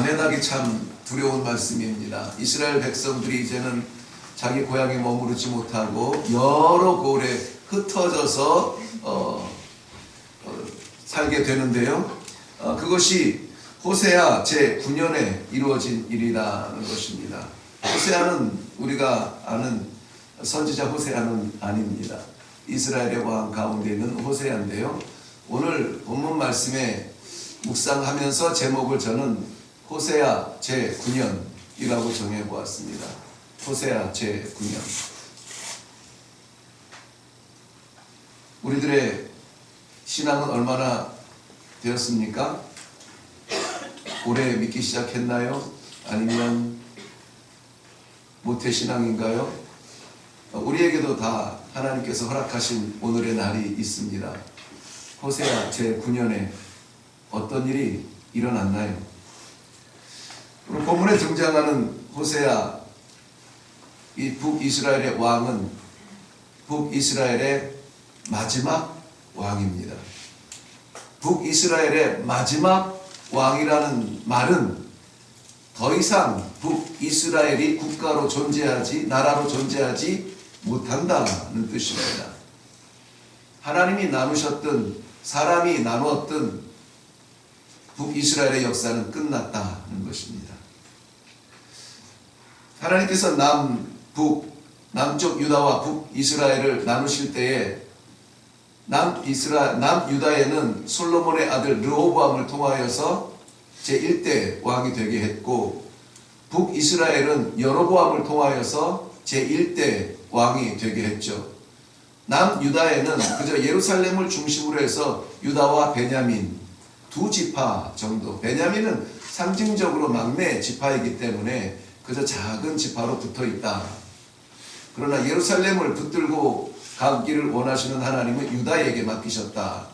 아멘하기 참 두려운 말씀입니다. 이스라엘 백성들이 이제는 자기 고향에 머무르지 못하고 여러 고을에 흩어져서 살게 되는데요. 그것이 호세아 제9년에 이루어진 일이라는 것입니다. 호세아는 우리가 아는 선지자 호세아는 아닙니다. 이스라엘의 왕 가운데 있는 호세아인데요. 오늘 본문 말씀에 묵상하면서 제목을 저는 호세아 제9년이라고 정해보았습니다. 호세아 제9년. 우리들의 신앙은 얼마나 되었습니까? 올해 믿기 시작했나요? 아니면 모태신앙인가요? 우리에게도 다 하나님께서 허락하신 오늘의 날이 있습니다. 호세아 제9년에 어떤 일이 일어났나요? 본문에 등장하는 호세아, 이 북이스라엘의 왕은 북이스라엘의 마지막 왕입니다. 북이스라엘의 마지막 왕이라는 말은 더 이상 북이스라엘이 국가로 존재하지, 나라로 존재하지 못한다는 뜻입니다. 하나님이 나누셨던, 사람이 나누었던 북이스라엘의 역사는 끝났다는 것입니다. 하나님께서 남쪽 유다와 북이스라엘을 나누실 때에 남유다에는 솔로몬의 아들 르호보암을 통하여서 제1대 왕이 되게 했고, 북이스라엘은 여로보암을 통하여서 제1대 왕이 되게 했죠. 남유다에는 그저 예루살렘을 중심으로 해서 유다와 베냐민 두 지파 정도, 베냐민은 상징적으로 막내 지파이기 때문에 그저 작은 지파로 붙어 있다. 그러나 예루살렘을 붙들고 가기를 원하시는 하나님은 유다에게 맡기셨다.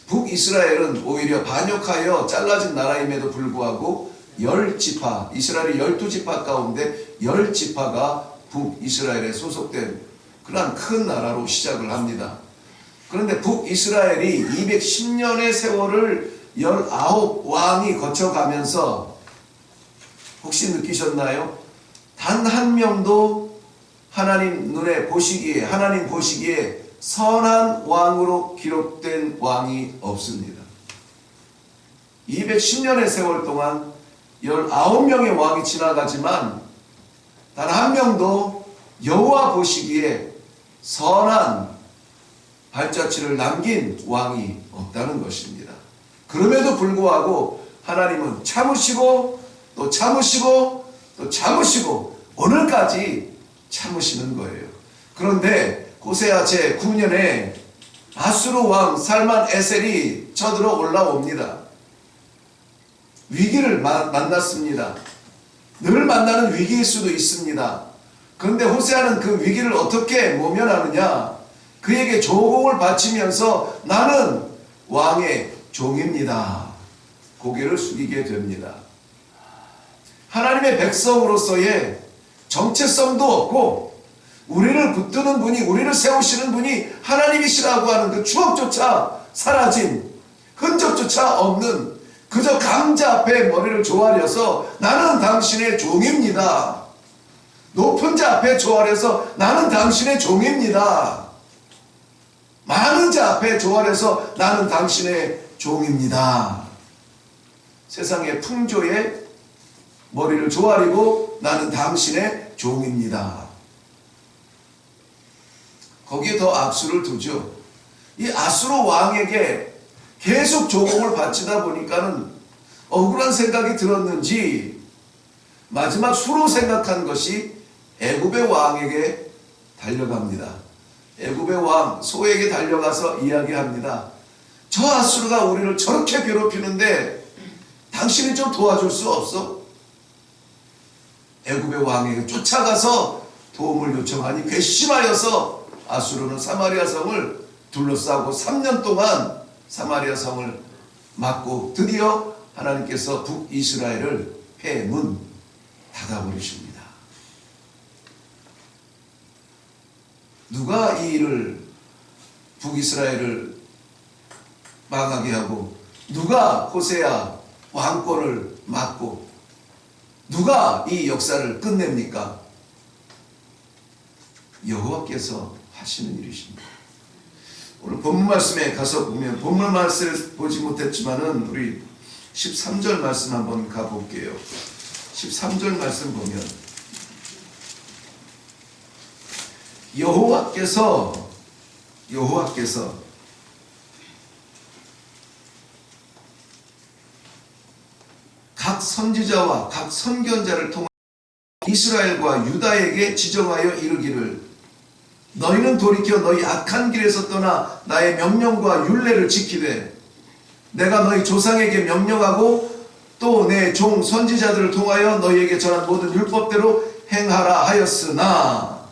북이스라엘은 오히려 반역하여 잘라진 나라임에도 불구하고 10지파, 이스라엘의 12지파 가운데 10지파가 북이스라엘에 소속된 그러한 큰 나라로 시작을 합니다. 그런데 북이스라엘이 210년의 세월을 19왕이 거쳐가면서 혹시 느끼셨나요? 단 한 명도 하나님 눈에 보시기에, 하나님 보시기에 선한 왕으로 기록된 왕이 없습니다. 210년의 세월 동안 19명의 왕이 지나가지만 단 한 명도 여호와 보시기에 선한 발자취를 남긴 왕이 없다는 것입니다. 그럼에도 불구하고 하나님은 참으시고 또 참으시고 또 참으시고 오늘까지 참으시는 거예요. 그런데 호세아 제9년에 아수르 왕 살만 에셀이 쳐들어 올라옵니다. 위기를 만났습니다. 늘 만나는 위기일 수도 있습니다. 그런데 호세아는 그 위기를 어떻게 모면하느냐? 그에게 조공을 바치면서 나는 왕의 종입니다. 고개를 숙이게 됩니다. 하나님의 백성으로서의 정체성도 없고 우리를 붙드는 분이, 우리를 세우시는 분이 하나님이시라고 하는 그 추억조차 사라진, 흔적조차 없는 그저 강자 앞에 머리를 조아려서 나는 당신의 종입니다. 높은 자 앞에 조아려서 나는 당신의 종입니다. 많은 자 앞에 조아려서 나는 당신의 종입니다. 세상의 풍조에 머리를 조아리고 나는 당신의 종입니다. 거기에 더 악수를 두죠. 이 아수르 왕에게 계속 조공을 바치다 보니까는 억울한 생각이 들었는지 마지막 수로 생각한 것이 애굽의 왕에게 달려갑니다. 애굽의 왕 소에게 달려가서 이야기합니다. 저 아수르가 우리를 저렇게 괴롭히는데 당신이 좀 도와줄 수 없어? 애굽의 왕에게 쫓아가서 도움을 요청하니 괘씸하여서 아수르는 사마리아 성을 둘러싸고 3년 동안 사마리아 성을 막고 드디어 하나님께서 북이스라엘을 폐문 닫아버리십니다. 누가 이 일을 북이스라엘을 망하게 하고 누가 호세아 왕권을 막고 누가 이 역사를 끝냅니까? 여호와께서 하시는 일이십니다. 오늘 본문 말씀에 가서 보면, 본문 말씀을 보지 못했지만은 우리 13절 말씀 한번 가볼게요. 13절 말씀 보면 여호와께서 각 선지자와 각 선견자를 통해 이스라엘과 유다에게 지정하여 이르기를 너희는 돌이켜 너희 악한 길에서 떠나 나의 명령과 율례를 지키되 내가 너희 조상에게 명령하고 또 내 종 선지자들을 통하여 너희에게 전한 모든 율법대로 행하라 하였으나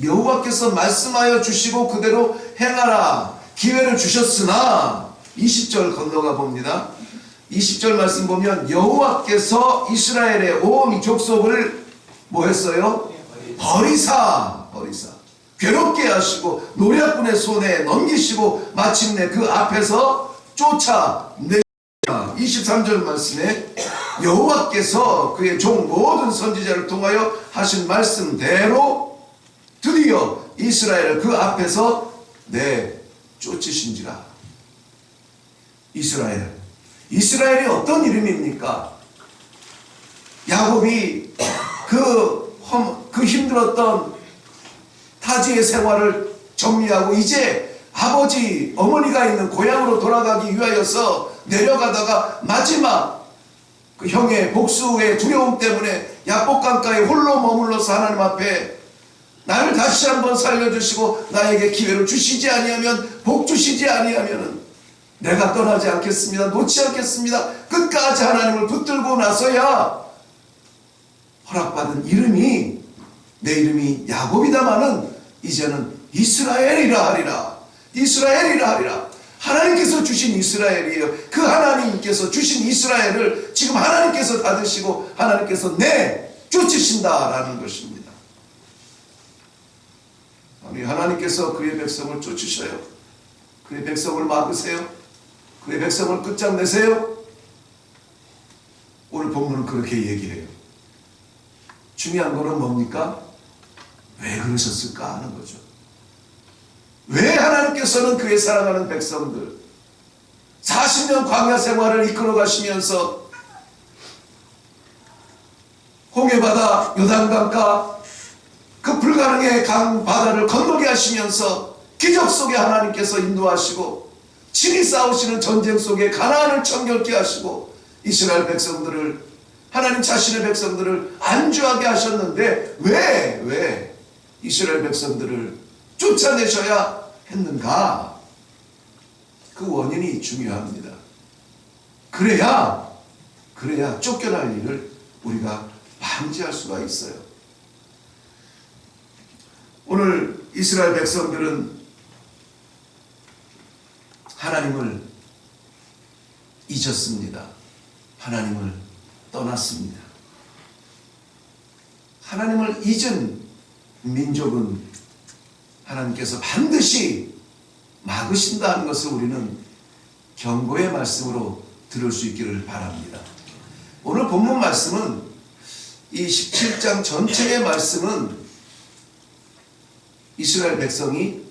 여호와께서 말씀하여 주시고 그대로 행하라 기회를 주셨으나 20절 건너가 봅니다. 20절 말씀 보면 여호와께서 이스라엘의 온 족속을 뭐 했어요? 버리사 괴롭게 하시고 노략군의 손에 넘기시고 마침내 그 앞에서 쫓아내시라. 23절 말씀에 여호와께서 그의 종 모든 선지자를 통하여 하신 말씀대로 드디어 이스라엘을 그 앞에서 내쫓으신지라. 이스라엘이 어떤 이름입니까? 야곱이 그 힘들었던 타지의 생활을 정리하고 이제 아버지 어머니가 있는 고향으로 돌아가기 위하여서 내려가다가 마지막 그 형의 복수의 두려움 때문에 야복강가에 홀로 머물러서 하나님 앞에 나를 다시 한번 살려주시고 나에게 기회를 주시지 아니하면 복 주시지 아니하면 내가 떠나지 않겠습니다. 놓지 않겠습니다. 끝까지 하나님을 붙들고 나서야 허락받은 이름이 내 이름이 야곱이다마는 이제는 이스라엘이라 하리라. 하나님께서 주신 이스라엘이에요. 그 하나님께서 주신 이스라엘을 지금 하나님께서 받으시고 하나님께서 쫓으신다라는 것입니다. 아니, 하나님께서 그의 백성을 쫓으셔요. 그의 백성을 막으세요. 그의 백성을 끝장내세요. 오늘 본문은 그렇게 얘기해요. 중요한 거는 뭡니까? 왜 그러셨을까 하는 거죠. 왜 하나님께서는 그의 사랑하는 백성들 40년 광야 생활을 이끌어 가시면서 홍해바다 요단강가 그 불가능의 강 바다를 건너게 하시면서 기적 속에 하나님께서 인도하시고 친히 싸우시는 전쟁 속에 가나안을 정결케 하시고 이스라엘 백성들을 하나님 자신의 백성들을 안주하게 하셨는데 왜 이스라엘 백성들을 쫓아내셔야 했는가? 그 원인이 중요합니다. 그래야 쫓겨날 일을 우리가 방지할 수가 있어요. 오늘 이스라엘 백성들은 하나님을 잊었습니다. 하나님을 떠났습니다. 하나님을 잊은 민족은 하나님께서 반드시 막으신다는 것을 우리는 경고의 말씀으로 들을 수 있기를 바랍니다. 오늘 본문 말씀은 이 17장 전체의 말씀은 이스라엘 백성이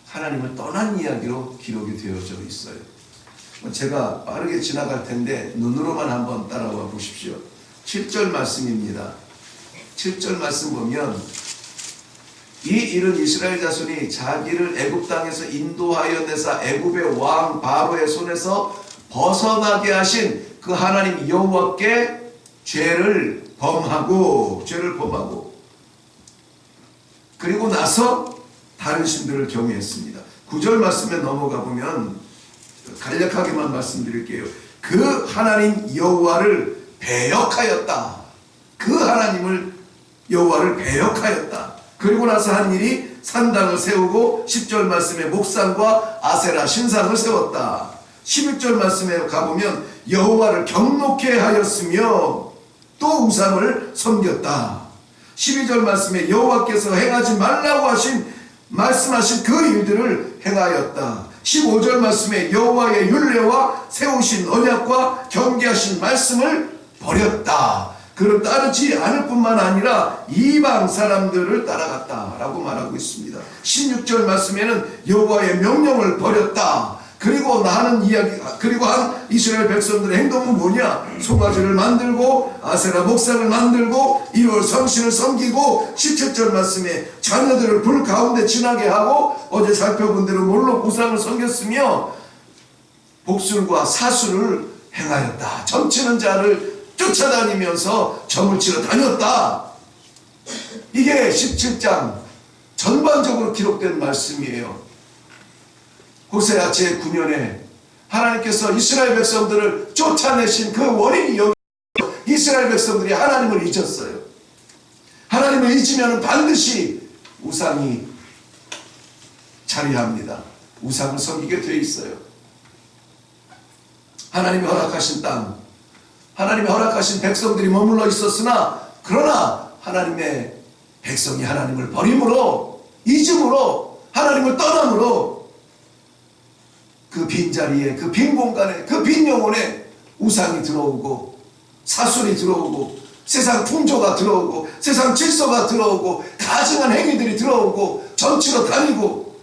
하나님을 떠난 이야기로 기록이 되어져 있어요. 제가 빠르게 지나갈 텐데 눈으로만 한번 따라와 보십시오. 7절 말씀입니다. 7절 말씀 보면 이 일은 이스라엘 자손이 자기를 애굽 땅에서 인도하여 내사 애굽의 왕 바로의 손에서 벗어나게 하신 그 하나님 여호와께 죄를 범하고 그리고 나서 다른 신들을 경외했습니다. 9절 말씀에 넘어가 보면 간략하게만 말씀드릴게요. 그 하나님 여호와를 배역하였다. 그 하나님을 여호와를 배역하였다. 그리고 나서 한 일이 산당을 세우고 10절 말씀에 목상과 아세라 신상을 세웠다. 11절 말씀에 가보면 여호와를 경노케 하였으며 또 우상을 섬겼다. 12절 말씀에 여호와께서 행하지 말라고 말씀하신 그 일들을 행하였다. 15절 말씀에 여호와의 율례와 세우신 언약과 경계하신 말씀을 버렸다. 그를 따르지 않을 뿐만 아니라 이방 사람들을 따라갔다라고 말하고 있습니다. 16절 말씀에는 여호와의 명령을 버렸다. 그리고 한 이스라엘 백성들의 행동은 뭐냐? 송아지를 만들고 아세라 목상을 만들고 1월 성신을 섬기고 17절 말씀에 자녀들을 불 가운데 지나게 하고 어제 살펴본 대로 몰록 우상을 섬겼으며 복술과 사술을 행하였다. 점치는 자를 쫓아다니면서 점을 치러 다녔다. 이게 17장 전반적으로 기록된 말씀이에요. 호세아 제9년에 하나님께서 이스라엘 백성들을 쫓아내신 그 원인이 여기 이스라엘 백성들이 하나님을 잊었어요. 하나님을 잊으면 반드시 우상이 자리합니다. 우상을 섬기게 돼 있어요. 하나님이 허락하신 땅, 하나님이 허락하신 백성들이 머물러 있었으나 그러나 하나님의 백성이 하나님을 버림으로, 잊음으로, 하나님을 떠남으로 그 빈자리에, 그 빈 공간에, 그 빈 영혼에 우상이 들어오고 사술이 들어오고 세상 풍조가 들어오고 세상 질서가 들어오고 가증한 행위들이 들어오고 점치러 다니고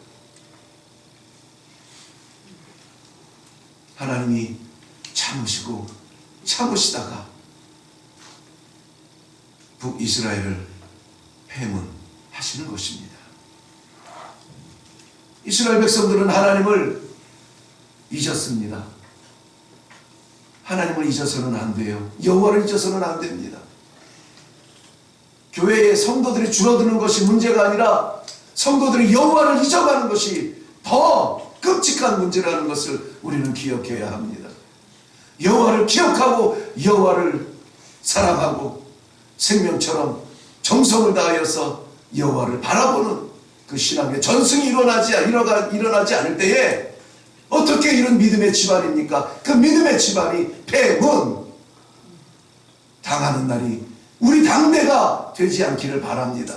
하나님이 참으시다가 북이스라엘을 회문하시는 것입니다. 이스라엘 백성들은 하나님을 잊었습니다. 하나님을 잊어서는 안 돼요. 여호와를 잊어서는 안 됩니다. 교회의 성도들이 줄어드는 것이 문제가 아니라 성도들이 여호와를 잊어가는 것이 더 끔찍한 문제라는 것을 우리는 기억해야 합니다. 여호와를 기억하고 여호와를 사랑하고 생명처럼 정성을 다하여서 여호와를 바라보는 그 신앙의 전승이 일어나지 않을 때에 어떻게 이런 믿음의 집안입니까? 그 믿음의 집안이 폐문 당하는 날이 우리 당대가 되지 않기를 바랍니다.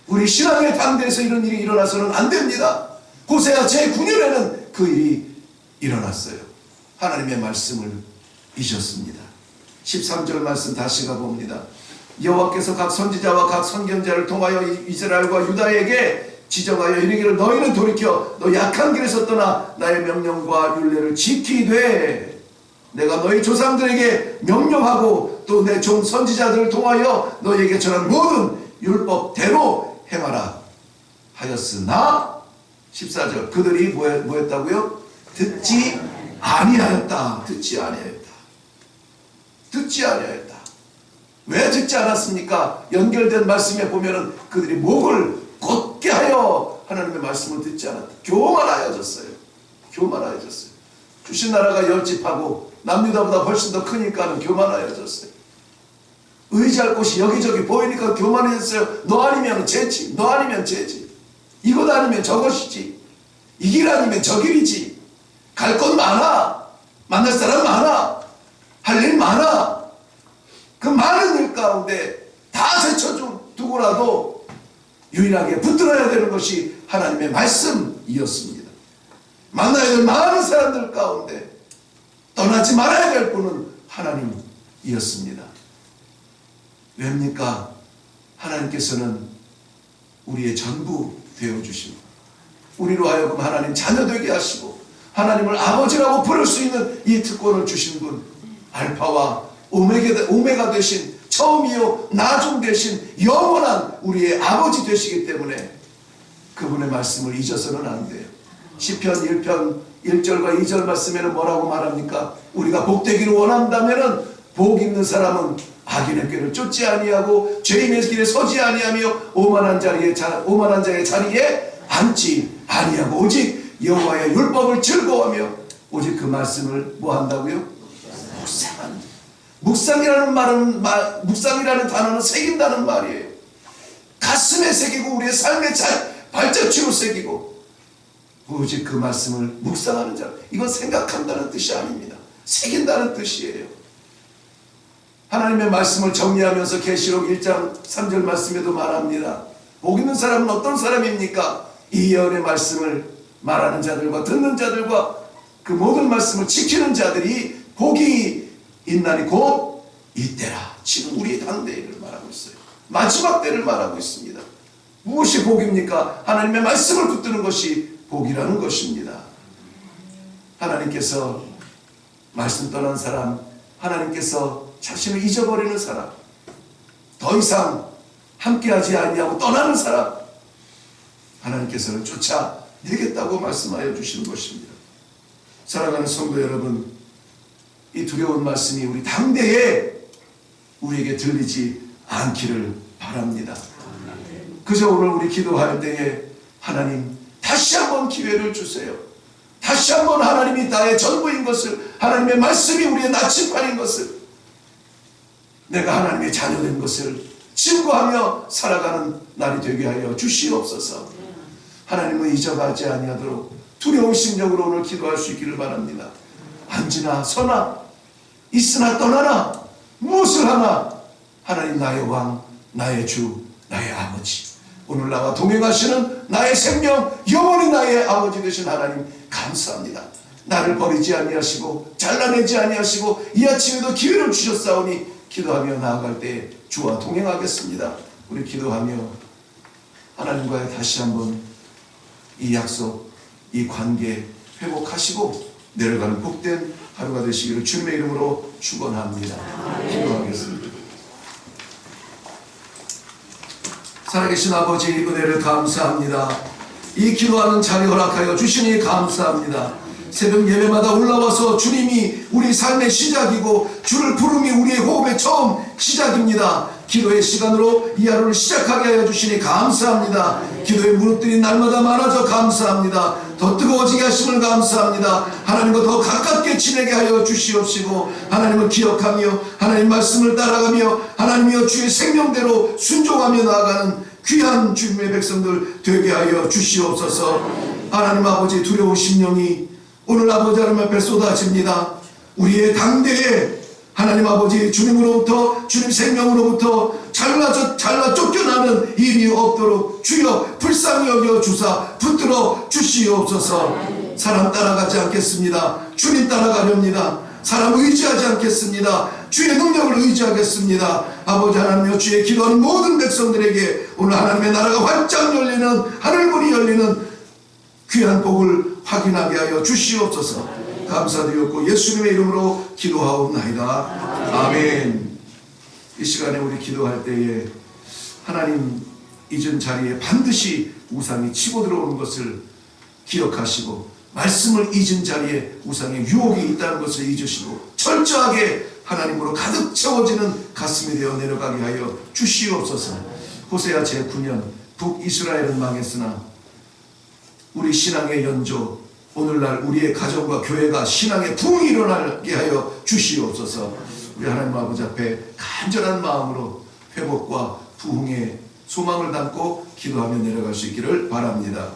우리 신앙의 당대에서 이런 일이 일어나서는 안 됩니다. 호세아 제9년에는 그 일이 일어났어요. 하나님의 말씀을 잊었습니다. 13절 말씀 다시 가봅니다. 여호와께서 각 선지자와 각 선견자를 통하여 이스라엘과 유다에게 지정하여 이르기를 너희는 돌이켜 너 약한 길에서 떠나 나의 명령과 율례를 지키되 내가 너희 조상들에게 명령하고 또 내 종 선지자들을 통하여 너희에게 전한 모든 율법대로 행하라 하였으나 14절 그들이 뭐했다고요? 듣지 아니하였다. 왜 듣지 않았습니까? 연결된 말씀에 보면은 그들이 목을 곧게 하여 하나님의 말씀을 듣지 않았다. 교만하여졌어요. 주신 나라가 열집하고 남유다보다 훨씬 더 크니까는 교만하여졌어요. 의지할 곳이 여기저기 보이니까 교만해졌어요. 너 아니면 쟤지. 이것 아니면 저것이지. 이 길 아니면 저 길이지. 갈 곳 많아. 만날 사람 많아. 할 일 많아. 그 많은 일 가운데 다 제쳐두고라도 유일하게 붙들어야 되는 것이 하나님의 말씀이었습니다. 만나야 될 많은 사람들 가운데 떠나지 말아야 될 분은 하나님이었습니다. 왜입니까? 하나님께서는 우리의 전부 되어주시고 우리로 하여금 하나님 자녀 되게 하시고 하나님을 아버지라고 부를 수 있는 이 특권을 주신 분, 알파와 오메가 되신 처음이요 나중 되신 영원한 우리의 아버지 되시기 때문에 그분의 말씀을 잊어서는 안 돼요. 시편 1편 1절과 2절 말씀에는 뭐라고 말합니까? 우리가 복되기를 원한다면은 복 있는 사람은 악인의 꾀를 쫓지 아니하고 죄인의 길에 서지 아니하며 오만한 자의 자리에 앉지 아니하고 오직 여호와의 율법을 즐거워하며 오직 그 말씀을 뭐 한다고요? 묵상이라는 단어는 새긴다는 말이에요. 가슴에 새기고 우리의 삶의 발자취로 새기고 오직 그 말씀을 묵상하는 자. 이건 생각한다는 뜻이 아닙니다. 새긴다는 뜻이에요. 하나님의 말씀을 정리하면서 계시록 1장 3절 말씀에도 말합니다. 복 있는 사람은 어떤 사람입니까? 이 예언의 말씀을 말하는 자들과 듣는 자들과 그 모든 말씀을 지키는 자들이 복이 있나니 곧 이때라. 지금 우리의 당대를 말하고 있어요. 마지막 때를 말하고 있습니다. 무엇이 복입니까? 하나님의 말씀을 붙드는 것이 복이라는 것입니다. 하나님께서 말씀 떠난 사람, 하나님께서 자신을 잊어버리는 사람, 더 이상 함께하지 아니하고 떠나는 사람, 하나님께서는 쫓아내겠다고 말씀하여 주시는 것입니다. 사랑하는 성도 여러분, 이 두려운 말씀이 우리 당대에 우리에게 들리지 않기를 바랍니다. 그저 오늘 우리 기도할 때에 하나님 다시 한번 기회를 주세요. 다시 한번 하나님이 나의 전부인 것을, 하나님의 말씀이 우리의 나침반인 것을, 내가 하나님의 자녀된 것을 증거하며 살아가는 날이 되게 하여 주시옵소서. 하나님을 잊어가지 아니하도록 두려운 심령으로 오늘 기도할 수 있기를 바랍니다. 앉으나 서나 있으나 떠나나 무엇을 하나 하나님 나의 왕, 나의 주, 나의 아버지, 오늘 나와 동행하시는 나의 생명, 영원히 나의 아버지 되신 하나님 감사합니다. 나를 버리지 아니하시고 잘라내지 아니하시고 이 아침에도 기회를 주셨사오니 기도하며 나아갈 때 주와 동행하겠습니다. 우리 기도하며 하나님과의 다시 한번 이 약속, 이 관계 회복하시고 내려가는 복된 하루가 되시기를 주님의 이름으로 축원합니다. 기도하겠습니다. 살아계신 아버지, 은혜를 감사합니다. 이 기도하는 자리 허락하여 주시니 감사합니다. 새벽 예배마다 올라와서 주님이 우리 삶의 시작이고 주를 부름이 우리의 호흡의 처음 시작입니다. 기도의 시간으로 이 하루를 시작하게 하여 주시니 감사합니다. 기도의 무릎들이 날마다 많아져 감사합니다. 더 뜨거워지게 하심을 감사합니다. 하나님과 더 가깝게 지내게 하여 주시옵시고 하나님을 기억하며 하나님 말씀을 따라가며 하나님이여 주의 생명대로 순종하며 나아가는 귀한 주님의 백성들 되게 하여 주시옵소서. 하나님 아버지, 두려운 심령이 오늘 아버지 하나님 앞에 쏟아집니다. 우리의 당대에 하나님 아버지 주님으로부터, 주님 생명으로부터 잘라 쫓겨나는 일이 없도록 주여 불쌍히 여겨 주사 붙들어 주시옵소서. 사람 따라가지 않겠습니다. 주님 따라가렵니다. 사람 의지하지 않겠습니다. 주의 능력을 의지하겠습니다. 아버지 하나님여, 주의 기도하는 모든 백성들에게 오늘 하나님의 나라가 활짝 열리는, 하늘문이 열리는 귀한 복을 확인하게 하여 주시옵소서. 감사드렸고 예수님의 이름으로 기도하옵나이다. 아멘. 이 시간에 우리 기도할 때에 하나님 잊은 자리에 반드시 우상이 치고 들어오는 것을 기억하시고, 말씀을 잊은 자리에 우상의 유혹이 있다는 것을 잊으시고 철저하게 하나님으로 가득 채워지는 가슴이 되어 내려가게 하여 주시옵소서. 호세아 제9년 북이스라엘은 망했으나 우리 신앙의 연조, 오늘날 우리의 가정과 교회가 신앙의 부흥이 일어나게 하여 주시옵소서. 우리 하나님 아버지 앞에 간절한 마음으로 회복과 부흥의 소망을 담고 기도하며 내려갈 수 있기를 바랍니다.